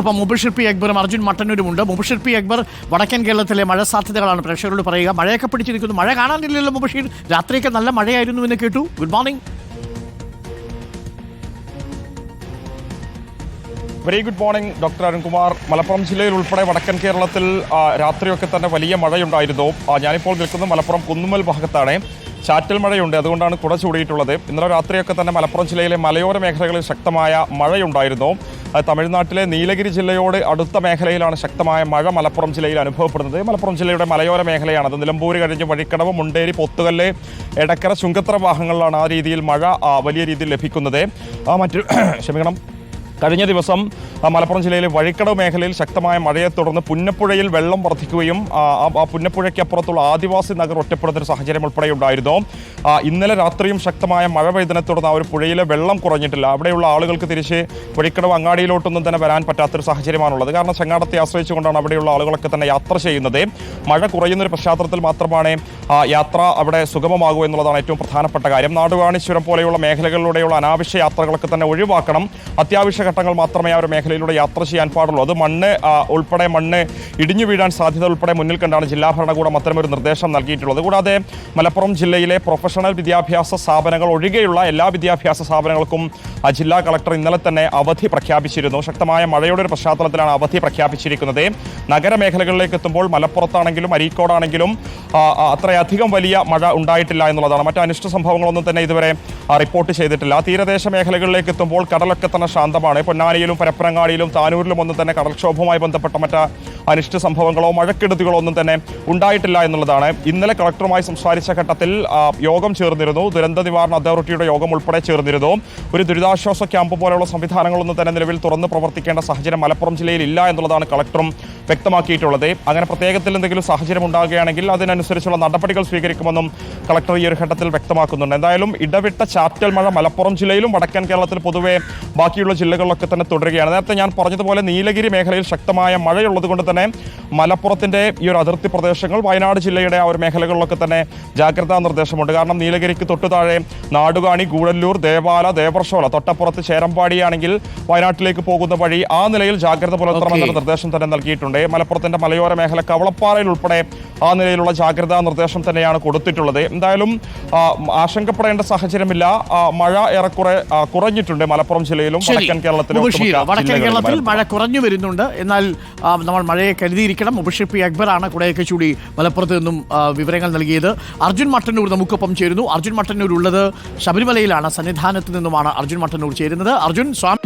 ഇപ്പം മുബഷിർ പി അക്ബറും അർജുൻ മട്ടന്നൂരുമുണ്ട്. മുബഷിർ പി അക്ബർ, വടക്കൻ കേരളത്തിലെ മഴ സാധ്യതകളാണ് പ്രേക്ഷകരോട് പറയുക. മഴയൊക്കെ പിടിച്ചിരിക്കുന്നു. മഴ കാണാനില്ലല്ലോ മുബഷിർ? രാത്രിയൊക്കെ നല്ല മഴയായിരുന്നു എന്ന് കേട്ടു. Good morning. Very good morning doctor Arunkumar. Malappuram ജില്ലയിൽ ഉൾപ്പെടെ വടക്കൻ കേരളത്തിൽ രാത്രിയൊക്കെ തന്നെ വലിയ മഴയുണ്ടായിരുന്നു. ഞാനിപ്പോൾ നിൽക്കുന്നത് മലപ്പുറം കുന്നുമ്മൽ ഭാഗത്താണ്. ചാറ്റൽ മഴയുണ്ട്, അതുകൊണ്ടാണ് കുട ചൂടിയിട്ടുള്ളത്. ഇന്നലെ രാത്രിയൊക്കെ തന്നെ മലപ്പുറം ജില്ലയിലെ മലയോര മേഖലകളിൽ ശക്തമായ മഴയുണ്ടായിരുന്നു. തമിഴ്നാട്ടിലെ നീലഗിരി ജില്ലയോട് അടുത്ത മേഖലയിലാണ് ശക്തമായ മഴ മലപ്പുറം ജില്ലയിൽ അനുഭവപ്പെടുന്നത്. മലപ്പുറം ജില്ലയുടെ മലയോര മേഖലയാണ്. അത് നിലമ്പൂര് കഴിഞ്ഞ് വഴിക്കടവ്, മുണ്ടേരി, പോത്തുകല്ല്, എടക്കര, ചുങ്കത്തറ ഭാഗങ്ങളിലാണ് ആ രീതിയിൽ മഴ വലിയ രീതിയിൽ ലഭിക്കുന്നത്. കഴിഞ്ഞ ദിവസം മലപ്പുറം ജില്ലയിലെ വഴിക്കടവ് മേഖലയിൽ ശക്തമായ മഴയെ തുടർന്ന് പുന്നപ്പുഴയിൽ വെള്ളം വർദ്ധിക്കുകയും ആ പുന്നപ്പുഴയ്ക്കപ്പുറത്തുള്ള ആദിവാസി നഗർ ഒറ്റപ്പെടുന്ന ഒരു സാഹചര്യം ഉൾപ്പെടെ ഉണ്ടായിരുന്നു. ഇന്നലെ രാത്രിയും ശക്തമായ മഴ പെയ്തതിനെ തുടർന്ന് ആ ഒരു പുഴയിലെ വെള്ളം കുറഞ്ഞിട്ടില്ല. അവിടെയുള്ള ആളുകൾക്ക് തിരിച്ച് വഴിക്കടവ് അങ്ങാടിയിലോട്ടൊന്നും തന്നെ വരാൻ പറ്റാത്തൊരു സാഹചര്യമാണുള്ളത്. കാരണം ചങ്ങാടത്തെ ആശ്രയിച്ചുകൊണ്ടാണ് അവിടെയുള്ള ആളുകളൊക്കെ തന്നെ യാത്ര ചെയ്യുന്നത്. മഴ കുറയുന്നൊരു പശ്ചാത്തലത്തിൽ മാത്രമാണ് യാത്ര അവിടെ സുഗമമാകൂ എന്നുള്ളതാണ് ഏറ്റവും പ്രധാനപ്പെട്ട കാര്യം. നാടുകാണീശ്വരം പോലെയുള്ള മേഖലകളിലൂടെയുള്ള അനാവശ്യ യാത്രകളൊക്കെ തന്നെ ഒഴിവാക്കണം. അത്യാവശ്യ ഘട്ടങ്ങൾ മാത്രമേ ആ ഒരു മേഖലയിലൂടെ യാത്ര ചെയ്യാൻ പാടുള്ളൂ. അത് മണ്ണ് ഇടിഞ്ഞു വീഴാൻ സാധ്യത ഉൾപ്പെടെ മുന്നിൽ കണ്ടാണ് ജില്ലാ ഭരണകൂടം അത്തരമൊരു നിർദ്ദേശം നൽകിയിട്ടുള്ളത്. കൂടാതെ മലപ്പുറം ജില്ലയിലെ പ്രൊഫഷണൽ വിദ്യാഭ്യാസ സ്ഥാപനങ്ങൾ ഒഴികെയുള്ള എല്ലാ വിദ്യാഭ്യാസ സ്ഥാപനങ്ങൾക്കും ജില്ലാ കളക്ടർ ഇന്നലെ തന്നെ അവധി പ്രഖ്യാപിച്ചിരുന്നു. ശക്തമായ മഴയുടെ ഒരു പശ്ചാത്തലത്തിലാണ് അവധി പ്രഖ്യാപിച്ചിരിക്കുന്നത്. നഗരമേഖലകളിലേക്ക് എത്തുമ്പോൾ മലപ്പുറത്താണെങ്കിലും അരീക്കോടാണെങ്കിലും അത്രയധികം വലിയ മഴ ഉണ്ടായിട്ടില്ല എന്നുള്ളതാണ്. മറ്റ് അനിഷ്ട സംഭവങ്ങളൊന്നും തന്നെ ഇതുവരെ റിപ്പോർട്ട് ചെയ്തിട്ടില്ല. തീരദേശ മേഖലകളിലേക്ക് എത്തുമ്പോൾ കടലൊക്കെ തന്നെ ശാന്തമാണ്. പൊന്നാനിയിലും പരപ്പനങ്ങാടിയിലും താനൂരിലും ഒന്നും തന്നെ കടൽക്ഷോഭവുമായി ബന്ധപ്പെട്ട മറ്റ് അനിഷ്ട സംഭവങ്ങളോ മഴക്കെടുതികളോ ഒന്നും തന്നെ ഉണ്ടായിട്ടില്ല എന്നുള്ളതാണ്. ഇന്നലെ കളക്ടറുമായി സംസാരിച്ച ഘട്ടത്തിൽ യോഗം ചേർന്നിരുന്നു. ദുരന്ത നിവാരണ അതോറിറ്റിയുടെ യോഗം ഉൾപ്പെടെ ചേർന്നിരുന്നു. ഒരു ദുരിതാശ്വാസ ക്യാമ്പ് പോലെയുള്ള സംവിധാനങ്ങളൊന്നും തന്നെ നിലവിൽ തുറന്ന് പ്രവർത്തിക്കേണ്ട സാഹചര്യം മലപ്പുറം ജില്ലയിൽ ഇല്ല എന്നുള്ളതാണ് കളക്ടറും വ്യക്തമാക്കിയിട്ടുള്ളത്. അങ്ങനെ പ്രത്യേകത്തിൽ എന്തെങ്കിലും സാഹചര്യം ഉണ്ടാകുകയാണെങ്കിൽ അതിനനുസരിച്ചുള്ള നടപടികൾ സ്വീകരിക്കുമെന്നും കളക്ടർ ഈ ഒരു ഘട്ടത്തിൽ വ്യക്തമാക്കുന്നുണ്ട്. എന്തായാലും ഇടവിട്ട ചാറ്റൽ മഴ മലപ്പുറം ജില്ലയിലും വടക്കൻ കേരളത്തിൽ പൊതുവെ ബാക്കിയുള്ള ജില്ലകളിലൊക്കെ തന്നെ തുടരുകയാണ്. നേരത്തെ ഞാൻ പറഞ്ഞതുപോലെ നീലഗിരി മേഖലയിൽ ശക്തമായ മഴയുള്ളത് കൊണ്ട് തന്നെ മലപ്പുറത്തിന്റെ ഈ ഒരു അതിർത്തി പ്രദേശങ്ങൾ, വയനാട് ജില്ലയുടെ ആ ഒരു മേഖലകളിലൊക്കെ തന്നെ ജാഗ്രതാ നിർദ്ദേശമുണ്ട്. കാരണം നീലഗിരിക്ക് തൊട്ടു താഴെ നാടുകാണി, ഗൂഡല്ലൂർ, ദേവാല, ദേവർഷോല, തൊട്ടപ്പുറത്ത് ചേരമ്പാടിയാണെങ്കിൽ വയനാട്ടിലേക്ക് പോകുന്ന വഴി ആ നിലയിൽ ജാഗ്രത പുലർത്തണമെന്ന നിർദ്ദേശം തന്നെ നൽകിയിട്ടുണ്ട്. മലപ്പുറത്തിന്റെ മലയോര മേഖല കവളപ്പാറയിൽ ഉൾപ്പെടെ ആ നിലയിലുള്ള ജാഗ്രതാ നിർദ്ദേശം തന്നെയാണ് കൊടുത്തിട്ടുള്ളത്. എന്തായാലും ആശങ്കപ്പെടേണ്ട സാഹചര്യമില്ല. മഴ ഏറെക്കുറെ കുറഞ്ഞിട്ടുണ്ട് മലപ്പുറം ജില്ലയിലും വടക്കൻ കേരളത്തിലും. വടക്കൻ കേരളത്തിൽ മഴ കുറഞ്ഞു വരുന്നുണ്ട്. എന്നാൽ നമ്മൾ മഴയെ കരുതിയിരിക്കണം. മുബഷിർ പി അക്ബറാണ് കുടയൊക്കെ ചൂടി മലപ്പുറത്ത് നിന്നും വിവരങ്ങൾ നൽകിയത്. അർജുൻ മട്ടന്നൂർ നമുക്കൊപ്പം ചേരുന്നു. അർജുൻ മട്ടന്നൂർ ഉള്ളത് ശബരിമലയിലാണ്. സന്നിധാനത്ത് നിന്നുമാണ് അർജുൻ മട്ടന്നൂർ ചേരുന്നത്. അർജുൻ, സ്വാമി